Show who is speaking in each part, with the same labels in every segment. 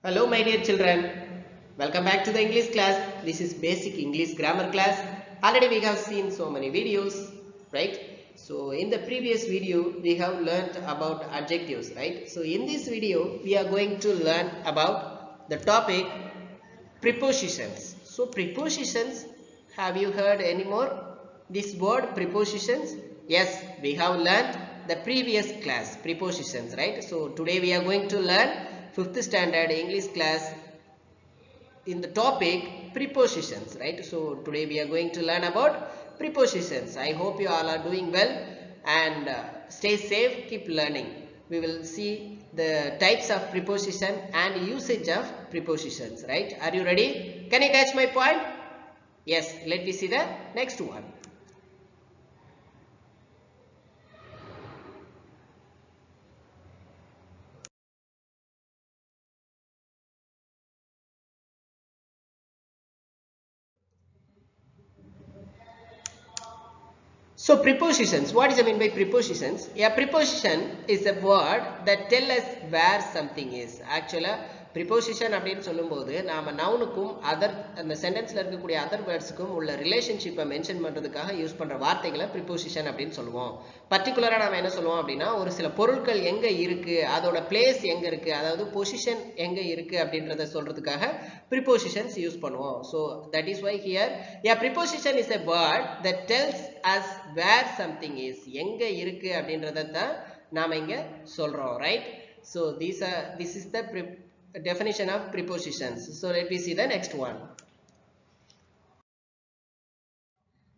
Speaker 1: Hello my dear children, welcome back to the English class. This is basic English grammar class. Already we have seen so many videos, right? So in the previous video we have learnt about adjectives, right? So in this video we are going to learn about the topic prepositions. So prepositions, have you heard any more this word prepositions? Yes, we have learnt the previous class prepositions, right? So today we are going to learn 5th standard English class in the topic prepositions, right? So today we are going to learn about prepositions. I hope you all are doing well and stay safe, keep learning. We will see the types of preposition and usage of prepositions, right? Are you ready? Can you catch my point? Yes, let me see the next one. So prepositions, what is I mean by prepositions? A preposition is a word that tells us where something is. Actually, preposition அப்படின்னு சொல்லும்போது நாம நவுனுக்கும் other அந்த சென்டென்ஸ்ல இருக்கக்கூடிய other வேர்ட்ஸுக்கும் உள்ள ரிலேஷன்ஷிப்பை mention பண்றதுக்காக use பண்ற வார்த்தைகளை preposition அப்படின்னு சொல்லுவோம். பர்டிகுலரா நாம என்ன சொல்லுவோம் அப்படின்னா ஒரு சில பொருட்கள் எங்க இருக்கு, அதோட பிளேஸ் எங்க இருக்கு, அதாவது பொசிஷன் எங்க இருக்கு அப்படின்றத சொல்றதுக்காக prepositions யூஸ் பண்ணுவோம். So that is why here a preposition is a word that tells us where something is. எங்க இருக்கு அப்படின்றத தான் நாம இங்க சொல்றோம், right? So this is the definition of prepositions. So let me see the next one.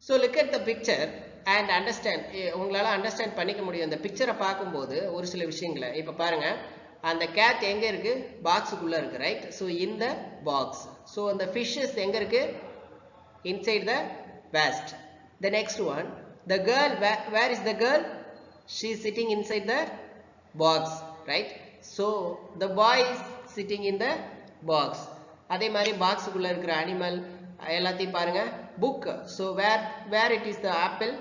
Speaker 1: So look at the picture and understand. உங்களால understand பண்ணிக்க முடியும். இந்த பிக்சரை பார்க்கும்போது ஒரு சில விஷயங்களை இப்ப பாருங்க, அந்த கேட் எங்க இருக்கு, பாக்ஸுக்குள்ள இருக்கு, ரைட்? ஸோ இந்த பாக்ஸ். ஸோ அந்த ஃபிஷ்ஷஸ் எங்க இருக்கு, inside the waste. The next one, the girl, where is the girl? She is sitting inside the box, right? So the boy is sitting in the box. அதே மாதிரி பாக்ஸுக்குள்ள இருக்கிற animal எல்லாத்தையும் பாருங்க, book. So where it is the apple?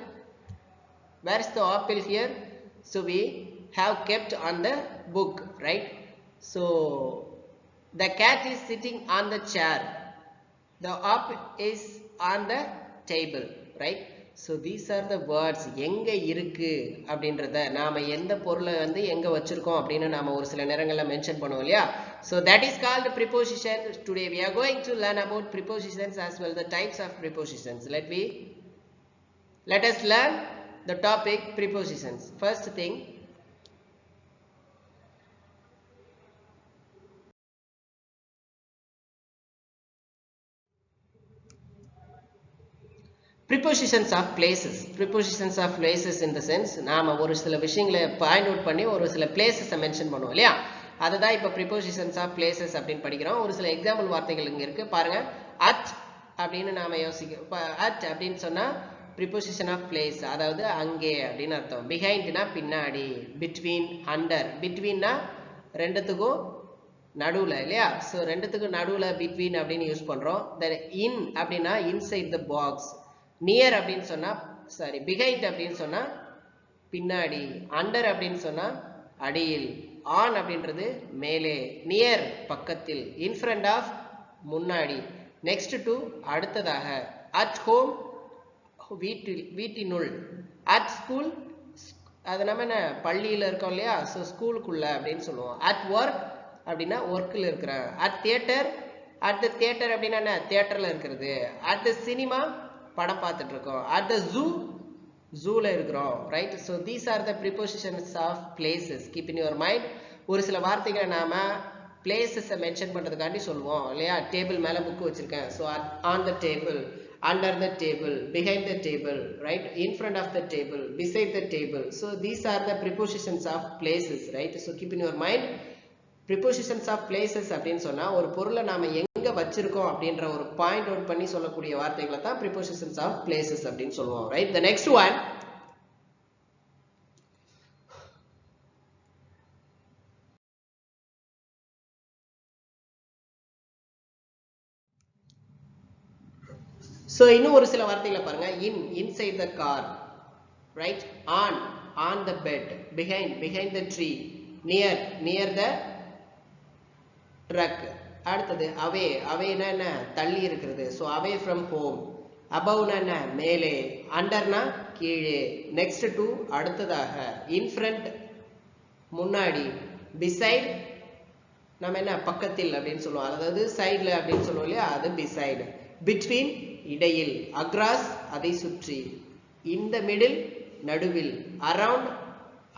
Speaker 1: Where is the apple here? So we have kept on the book, right? So the cat is sitting on the chair. The apple is on the table, right? So these are the words. எங்க இருக்கு அப்படின்றத நாம எந்த பொருளை வந்து எங்க வச்சிருக்கோம் அப்படின்னு நாம ஒரு சில நேரங்கள்ல மென்ஷன் பண்ணுவோம் இல்லையா? So that is called preposition. Today we are going to learn about prepositions as well the types of prepositions. Let us learn the topic prepositions. First thing, prepositions of places. Prepositions of places in the sense நாம ஒரு சில விஷயங்களை point out பண்ணி ஒரு சில பிளேசஸை mention பண்ணுவோம் இல்லையா? அதுதான் இப்போ prepositions of places அப்படின்னு படிக்கிறோம். ஒரு சில எக்ஸாம்பிள் வார்த்தைகள் இங்க இருக்கு பாருங்க. at அப்படின்னு நாம யோசிக்கிறோம். at அப்படின்னு சொன்னா preposition of place, அதாவது அங்கே அப்படின்னு அர்த்தம். behind-னா பின்னாடி, between, under. between-னா ரெண்டுத்துக்கும் நடுவுல இல்லையா? ஸோ ரெண்டுத்துக்கும் நடுவுல between அப்படின்னு யூஸ் பண்றோம். then in அப்படின்னா inside the box. நியர் அப்படின்னு சொன்னா சாரி பிஹைண்ட் அப்படின்னு சொன்னா பின்னாடி, அண்டர் அப்படின்னு சொன்னா அடியில், ஆன் அப்படின்றது மேலே, நியர் பக்கத்தில், இன் ஃப்ரண்ட் ஆஃப் முன்னாடி, நெக்ஸ்ட் டு அடுத்ததாக, அட் ஹோம் வீட்டினுள், அட் ஸ்கூல் அது நம்ம என்ன பள்ளியில் இருக்கோம் இல்லையா? ஸோ ஸ்கூலுக்குள்ள அப்படின்னு சொல்லுவோம். அட் ஒர்க் அப்படின்னா ஒர்க்கில் இருக்கிற, at theatre, at the theatre அப்படின்னா என்ன தியேட்டர்ல இருக்கிறது, அட் த சினிமா படம் பார்த்துட்டு இருக்கோம், அட் த ஜூல இருக்கிறோம், right? So these are the prepositions of places. Keep in your mind. ஒரு சில வார்த்தைகளை நாம பிளேசஸை மென்ஷன் பண்றதுக்காண்டி சொல்லுவோம் இல்லையா? டேபிள் மேல புக் வச்சிருக்கேன், so on the table, under the table, behind the table, right? In front of the table, beside the table. So these are the prepositions of places, right? So keep in your mind. prepositions of places அப்படின்னு சொன்னா ஒரு பொருளை நாம எங்க வச்சிருக்கோம் அப்படின்ற ஒரு point out பண்ணி சொல்லக்கூடிய வார்த்தைகளை தான் prepositions of places அப்படின்னு சொல்லுவோம், right? The next one, so இன்னும் ஒரு சில வார்த்தைகளை பாருங்க. inside the car, right? on the bed, behind the tree, near the truck. அடுத்தது அவே, அவேனா என்ன, தள்ளி இருக்கிறது. So away from home. அபவ்னா என்ன, மேலே. அண்டர்னா கீழே. நெக்ஸ்ட் டு அடுத்ததாக. இன் ஃப்ரண்ட் முன்னாடி. பிசைட் நம்ம என்ன, பக்கத்தில் அப்படின்னு சொல்லுவோம், அதாவது சைடில் அப்படின்னு சொல்லுவோம் இல்லையா, அது பிசைடு. பிட்வீன் இடையில். அக்ராஸ் அதை சுற்றி. இன் த மிடில் நடுவில். அரவுண்ட்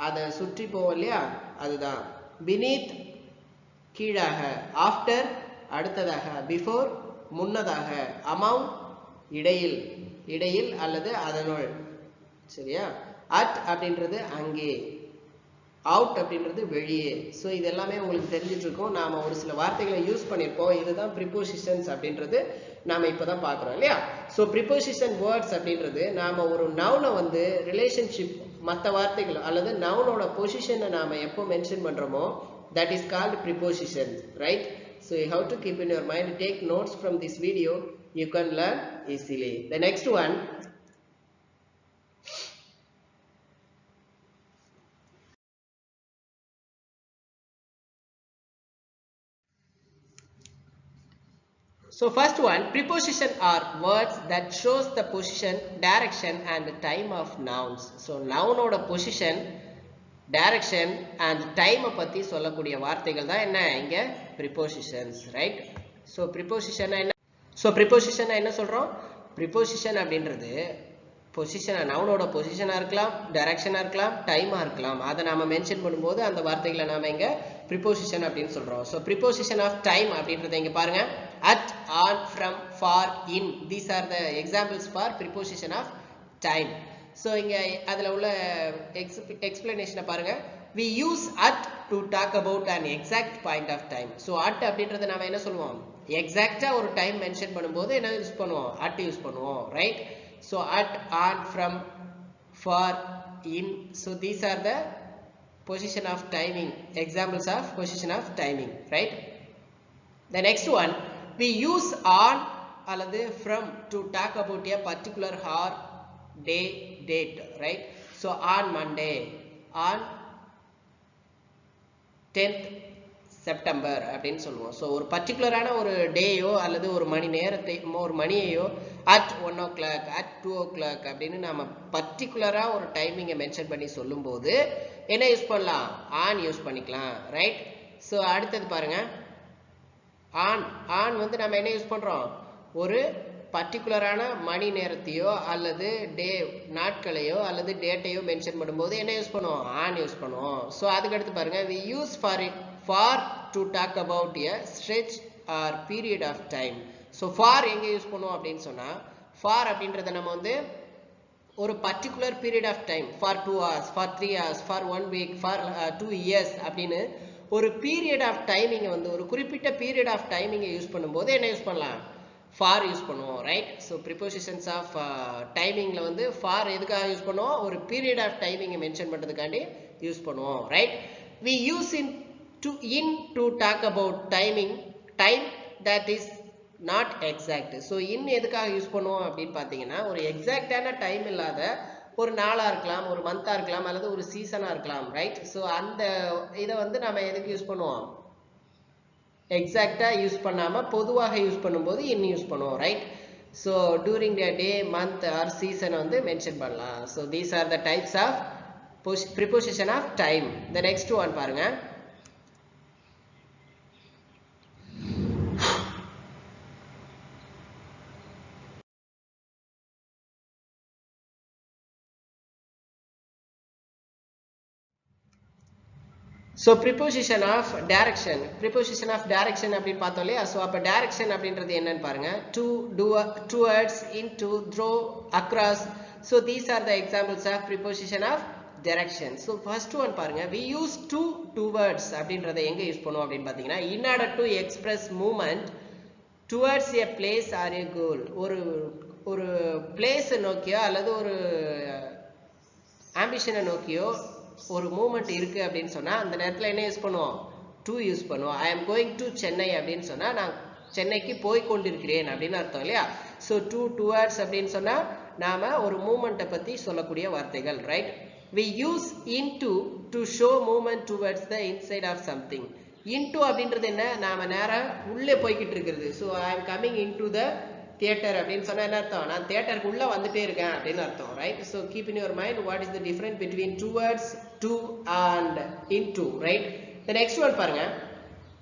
Speaker 1: அதை சுற்றி போவோம் இல்லையா, அதுதான். பினீத் கீழாக. ஆஃப்டர் அடுத்ததாக. பிஃபோர் முன்னதாக. அமௌங் இடையில், இடையில் அல்லது அதனுள். சரியா. அட் அப்படின்றது அங்கே. அவுட் அப்படின்றது வெளியே. ஸோ இது எல்லாமே உங்களுக்கு தெரிஞ்சிட்டு இருக்கும். நாம ஒரு சில வார்த்தைகளை யூஸ் பண்ணியிருப்போம். இதுதான் ப்ரிப்போசிஷன்ஸ் அப்படின்றது நாம இப்பதான் பார்க்குறோம் இல்லையா. ஸோ ப்ரிப்போசிஷன் வேர்ட்ஸ் அப்படின்றது நாம ஒரு நவுனை வந்து ரிலேஷன்ஷிப் மற்ற வார்த்தைகள் அல்லது நவுனோட பொசிஷனை நாம எப்போ மென்ஷன் பண்றோமோ that is called preposition, right? So you have to keep in your mind, take notes from this video, you can learn easily. The next one, so first one, preposition are words that shows the position, direction and time of nouns. So noun oda position, direction and டைமை பற்றி சொல்லக்கூடிய வார்த்தைகள் தான் என்ன இங்க prepositions, right? So preposition என்ன, என்ன சொல்கிறோம்? ப்ரிப்போசிஷன் அப்படின்றது பொசிஷனாக, நவுனோட பொசிஷனாக இருக்கலாம், டைரக்ஷனாக இருக்கலாம், டைமாக இருக்கலாம். அதை நாம மென்ஷன் பண்ணும்போது அந்த வார்த்தைகளை நாம இங்கே ப்ரிப்போசிஷன் அப்படின்னு சொல்கிறோம். ஸோ ப்ரிப்போசிஷன் ஆஃப் டைம் அப்படின்றத இங்கே பாருங்க. At, on, from, for, in, these are the examples for preposition of time. So இங்கே அதில் உள்ள எக்ஸ்பிளனேஷனை பாருங்க. we use at to talk about an exact point of time. So at அப்படின்றத நாம என்ன சொல்லுவோம், எக்ஸாக்டாக ஒரு டைம் மென்ஷன் பண்ணும்போது என்ன யூஸ் பண்ணுவோம், at யூஸ் பண்ணுவோம், right? So at, on, from, for, in. So these are the position of timing, examples of position of timing, right? The next one, we use on அல்லது from to talk about a particular hour, day, date, right? So on Monday, on 10th September அப்படின்னு சொல்லுவோம். So ஒரு பர்டிகுலரான ஒரு டேயோ அல்லது ஒரு மணி நேரத்தை, ஒரு மணியையோ at 1 o'clock, at 2 o'clock அப்படின்னு நம்ம பர்டிகுலராக ஒரு டைமிங்கை மென்ஷன் பண்ணி சொல்லும்போது என்ன யூஸ் பண்ணலாம், ஆன் யூஸ் பண்ணிக்கலாம், ரைட்? ஸோ அடுத்தது பாருங்க. ஆன், ஆன் வந்து நம்ம என்ன யூஸ் பண்ணுறோம், ஒரு பர்டிகுலரான மணி நேரத்தையோ அல்லது டே, நாட்களையோ அல்லது டேட்டையோ மென்ஷன் பண்ணும்போது என்ன யூஸ் பண்ணுவோம், ஆன் யூஸ் பண்ணுவோம். ஸோ அதுக்கு அடுத்து பாருங்க, we use for to talk about a stretch or period of time. So for எங்கே யூஸ் பண்ணுவோம் அப்படின்னு சொன்னால், ஃபார் அப்படின்றத நம்ம வந்து ஒரு particular period of time, for 2 hours, for 3 hours, for 1 week, for 2 years அப்படின்னு ஒரு பீரியட் ஆஃப் டைமிங்கை வந்து ஒரு குறிப்பிட்ட பீரியட் ஆஃப் டைமிங்கை யூஸ் பண்ணும்போது என்ன யூஸ் பண்ணலாம், ஃபார் யூஸ் பண்ணுவோம், ரைட்? ஸோ ப்ரிப்போசிஷன்ஸ் ஆஃப் டைமிங்கில் வந்து ஃபார் எதுக்காக யூஸ் பண்ணுவோம், ஒரு பீரியட் ஆஃப் டைமிங்கை மென்ஷன் பண்ணுறதுக்காண்டி யூஸ் பண்ணுவோம், right? we use in to talk about time that is not exact. So in எதுக்காக யூஸ் பண்ணுவோம் அப்படின்னு பார்த்தீங்கன்னா, ஒரு எக்ஸாக்டான டைம் இல்லாத ஒரு நாளாக இருக்கலாம், ஒரு மந்தாக இருக்கலாம், அல்லது ஒரு சீசனாக இருக்கலாம், ரைட்? ஸோ அந்த இதை வந்து நம்ம எதுக்கு யூஸ் பண்ணுவோம், எக்ஸாக்டாக யூஸ் பண்ணாமல் பொதுவாக யூஸ் பண்ணும்போது இன் யூஸ் பண்ணுவோம், right? So during the day, month or சீசனை வந்து மென்ஷன் பண்ணலாம். So these are the types of preposition of time. The next one பாருங்க. So preposition of direction, preposition of direction அப்படின்னு பார்த்தோம் இல்லையா. ஸோ அப்போ டைரக்ஷன் அப்படின்றது என்னன்னு பாருங்க. To, towards, into, through, across. So these are the examples of preposition of direction. So first one பாருங்க, we use to, towards அப்படின்றத எங்கே யூஸ் பண்ணுவோம் அப்படின்னு பார்த்தீங்கன்னா, in order to express movement towards a place or a goal. ஒரு பிளேஸை நோக்கியோ அல்லது ஒரு ஆம்பிஷனை நோக்கியோ ஒரு மூமெண்ட் இருக்கு அப்படின்னு சொன்னா அந்த நேரத்தில் என்ன யூஸ் பண்ணுவோம், டு யூஸ் பண்ணுவோம். I am going to Chennai அப்படின்னு சொன்னா நான் சென்னைக்கு போய் கொண்டிருக்கிறேன் அப்படின்னு அர்த்தம் இல்லையா. ஸோ டு, டுவர்ட்ஸ் அப்படின்னு சொன்னா நாம ஒரு மூமெண்ட்டை பத்தி சொல்லக்கூடிய வார்த்தைகள், right? we use into to show movement towards the inside of something. into அப்படின்றது என்ன நாம நேரா உள்ளே போய்கிட்டு இருக்குது so I am coming into the theater அப்படின்னு சொன்னா என்ன அர்த்தம் நான் தியேட்டருக்கு உள்ள வந்துட்டே இருக்கேன் அப்படின்னு அர்த்தம் right so keep in your mind what is the difference between towards to and into right the next one பாருங்க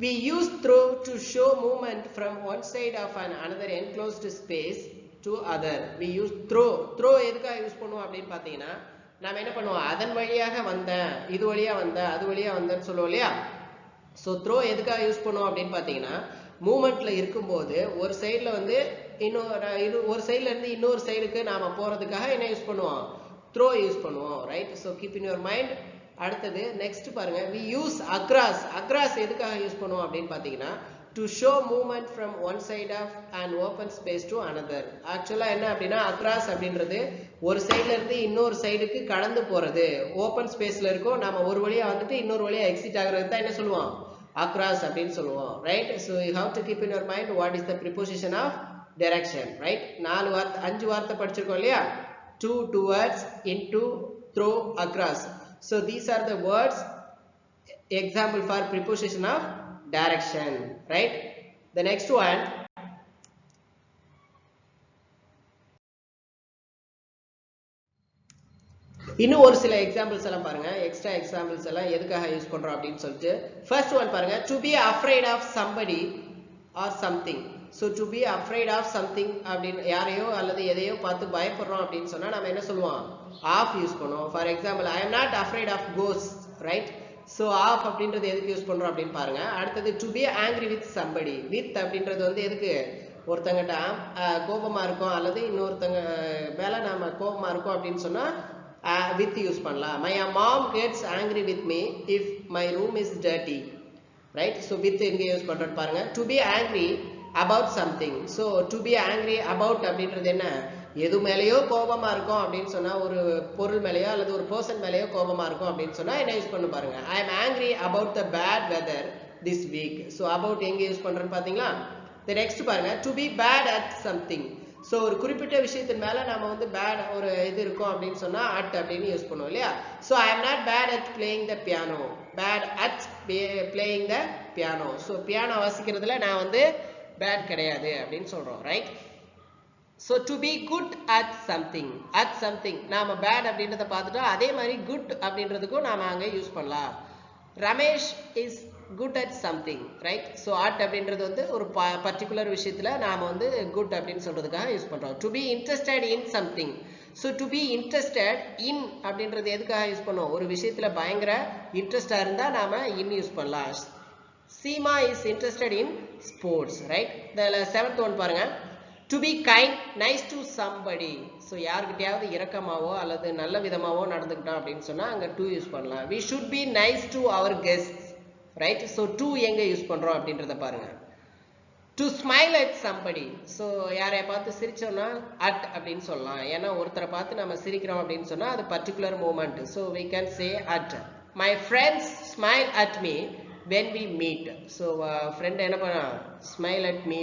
Speaker 1: we use through to show movement from one side of another enclosed space to other we use throw எதுக்காக use பண்ணுவோம் அப்படின்னு பாத்தீங்கன்னா நாம என்ன பண்ணுவோம் அதன் வழியாக வந்தேன் இது வழியா வந்தேன் அது வழியா வந்தேன்னு சொல்லுவோம் இல்லையா so throw எதுக்காக யூஸ் பண்ணுவோம் அப்படின்னு பாத்தீங்கன்னா மூவ்மெண்ட்ல இருக்கும்போது ஒரு சைடுல வந்து ஒரு சைடுல இருந்து இன்னொரு சைடுக்கு நாம போறதுக்காக என்ன யூஸ் பண்ணுவோம் throw யூஸ் பண்ணுவோம் right so keep in your mind அடுத்தது நெக்ஸ்ட் பாருங்க we use across எதுக்காக யூஸ் பண்ணுவோம் அப்படின்னு பாத்தீங்கன்னா to show movement from one side of an open space to another ஆக்சுவலா என்ன அப்படின்னா across அப்படின்றது ஒரு சைடுல இருந்து இன்னொரு சைடுக்கு கடந்து போறது ஓபன் ஸ்பேஸ்ல இருக்கும் நாம ஒரு வழியா வந்துட்டு இன்னொரு வழியா எக்ஸிட் ஆகுறது தான் என்ன சொல்லுவோம் across அப்படின்னு சொல்லுவோம் right so you have to keep in your mind what is the preposition of direction right 5 வார்த்தை படிச்சிருக்கோம் இல்லையா to towards into through across so these are the words example for preposition of direction right the next one இன்னும் ஒரு சில examples எல்லாம் பாருங்க extra examples எல்லாம் எதுக்காக யூஸ் பண்றோம் அப்படின்னு சொல்லிட்டு ஃபர்ஸ்ட் ஒன் பாருங்க to be afraid of somebody or something so to be afraid of something அப்படிን யாரையோ அல்லது எதையோ பார்த்து பயப்படுறோம் அப்படின்னு சொன்னா நாம என்ன சொல்லுவோம் of யூஸ் பண்ணுவோம் for example I am not afraid of ghosts right so of அப்படின்றது எதுக்கு யூஸ் பண்றோம் அப்படின்னு பாருங்க அடுத்து to be angry with somebody with அப்படின்றது வந்து எதுக்கு ஒருத்தங்கட்ட கோபமா இருக்கும் அல்லது இன்னொருத்தங்க மேல நாம கோபமா இருக்கும் அப்படின்னு சொன்னா with யூஸ் பண்ணலாம் my mom gets angry with me if my room is dirty right so with எங்க யூஸ் பண்றோம் பாருங்க to be angry about something so to be angry about அப்படின்றது என்ன எது மேலயோ கோபமா இருக்கும் அப்படினு சொன்னா ஒரு பொருள் மேலயோ அல்லது ஒரு பர்சன் மேலயோ கோபமா இருக்கும் அப்படினு சொன்னா என்ன யூஸ் பண்ணு பாருங்க I am angry about the bad weather this week so about எங்க யூஸ் பண்றேன்னு பாத்தீங்களா the next பாருங்க to be bad at something so ஒரு குறிப்பிட்ட விஷயத்தின் மேல நாம வந்து bad ஒரு இது இருக்கும் அப்படினு சொன்னா at அப்படினு யூஸ் பண்ணுவோம் இல்லையா so I am not bad at playing the piano bad at playing the piano so piano வாசிக்கிறதுல நான் வந்து bad கிடையாது அப்படினு சொல்றோம் right so to be good at something நாம bad அப்படின்றத பார்த்துட்டோம் அதே மாதிரி good அப்படின்றதுக்கும் நாம அங்க யூஸ் பண்ணலாம் Ramesh is good at something right so at அப்படின்றது வந்து ஒரு பர்టిక్యులர் விஷயத்துல நாம வந்து good அப்படினு சொல்றதுக்காக யூஸ் பண்றோம் to be interested in something so to be interested in அப்படின்றது எதுக்காக யூஸ் பண்ணுவோம் ஒரு விஷயத்துல பயங்கர இன்ட்ரஸ்டா இருந்தா நாம in யூஸ் பண்ணலாம் Seema is interested in sports right the seventh one பாருங்க to be kind nice to somebody so யார்கிட்டயாவது இரக்கமாவோ அல்லது நல்ல விதமாவோ நடந்துக்கிட்டோம் அப்படினு சொன்னா அங்க to யூஸ் பண்ணலாம் we should be nice to our guests right so to எங்க யூஸ் பண்றோம் அப்படின்றத பாருங்க to smile at somebody so யாரைய பார்த்து சிரிச்சோம்னா at அப்படினு சொல்லலாம் ஏனா ஒருத்தரை பார்த்து நாம சிரிக்கிறோம் அப்படினு சொன்னா அது particular moment so we can say at my friends smile at me when we meet so friend என்ன பண்ணா smile at me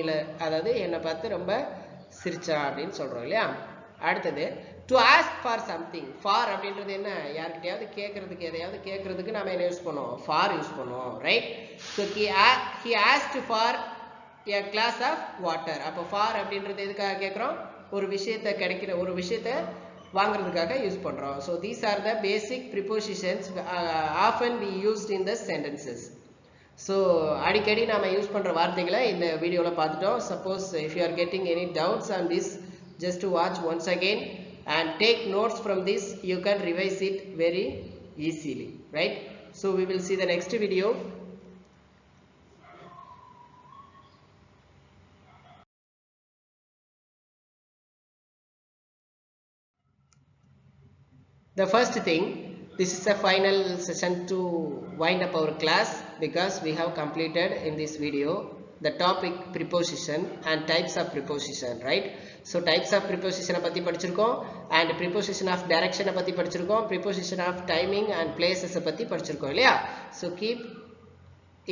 Speaker 1: அதாவது என்ன பார்த்து ரொம்ப சிரிச்சா அப்படினு சொல்றோம் இல்லையா அடுத்து to ask for something for அப்படின்றது என்ன யார்கிட்டயாவது கேக்குறதுக்கு எதையாவது கேக்குறதுக்கு நாம என்ன யூஸ் பண்ணுவோம் for யூஸ் பண்ணுவோம் right so he asked for a glass of water அப்ப for அப்படின்றது எதுக்காக கேக்குறோம் ஒரு விஷயத்தை கிடைக்கிற ஒரு விஷயத்தை வாங்குறதுக்காக யூஸ் பண்றோம் so these are the basic prepositions often we used in the sentences so அடிக்கடி நாம யூஸ் பண்ற வார்த்தைகளை இந்த வீடியோல பார்த்துட்டோம் suppose if you are getting any doubts on this just to watch once again and take notes from this you can revise it very easily right so we will see the next video the first thing this is a final session to wind up our class because we have completed in this video the topic preposition and types of preposition right so types of preposition பத்தி படிச்சிருக்கோம் and preposition of direction பத்தி படிச்சிருக்கோம் preposition of timing and places பத்தி படிச்சிருக்கோம் இல்லையா so keep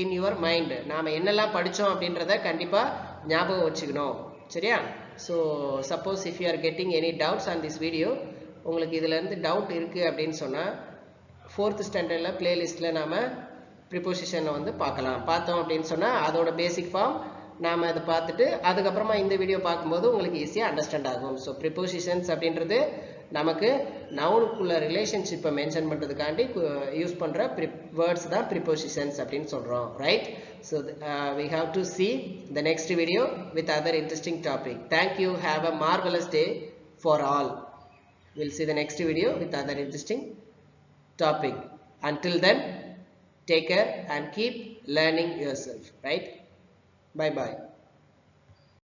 Speaker 1: in your mind நாம என்னெல்லாம் படிச்சோம் அப்படின்றத கண்டிப்பா ஞாபகம் வச்சுக்கணும் சரியா so suppose if you are getting any doubts on this video உங்களுக்கு இதுல இருந்து டவுட் இருக்கு அப்படினு சொன்னா 4th ஸ்டாண்டர்ட்ல பிளேலிஸ்ட்ல நாம ப்ரிப்போசிஷனை வந்து பார்க்கலாம். பார்த்தோம் அப்படின்னு சொன்னால் அதோட பேசிக் ஃபார்ம் நாம் அதை பார்த்துட்டு அதுக்கப்புறமா இந்த வீடியோ பார்க்கும்போது உங்களுக்கு ஈஸியாக அண்டர்ஸ்டாண்ட் ஆகும். ஸோ ப்ரிப்போசிஷன்ஸ் அப்படின்றது நமக்கு நவுனுக்குள்ள ரிலேஷன்ஷிப்பை மென்ஷன் பண்ணுறதுக்காண்டி யூஸ் பண்ணுற வேர்ட்ஸ் தான் ப்ரிப்போசிஷன்ஸ் அப்படின்னு சொல்கிறோம், right? So we have to see the next video with other interesting topic. Thank you. Have a marvelous day for all. We'll see the next video with other interesting topic. Until then, take care and keep learning yourself, right? Bye bye.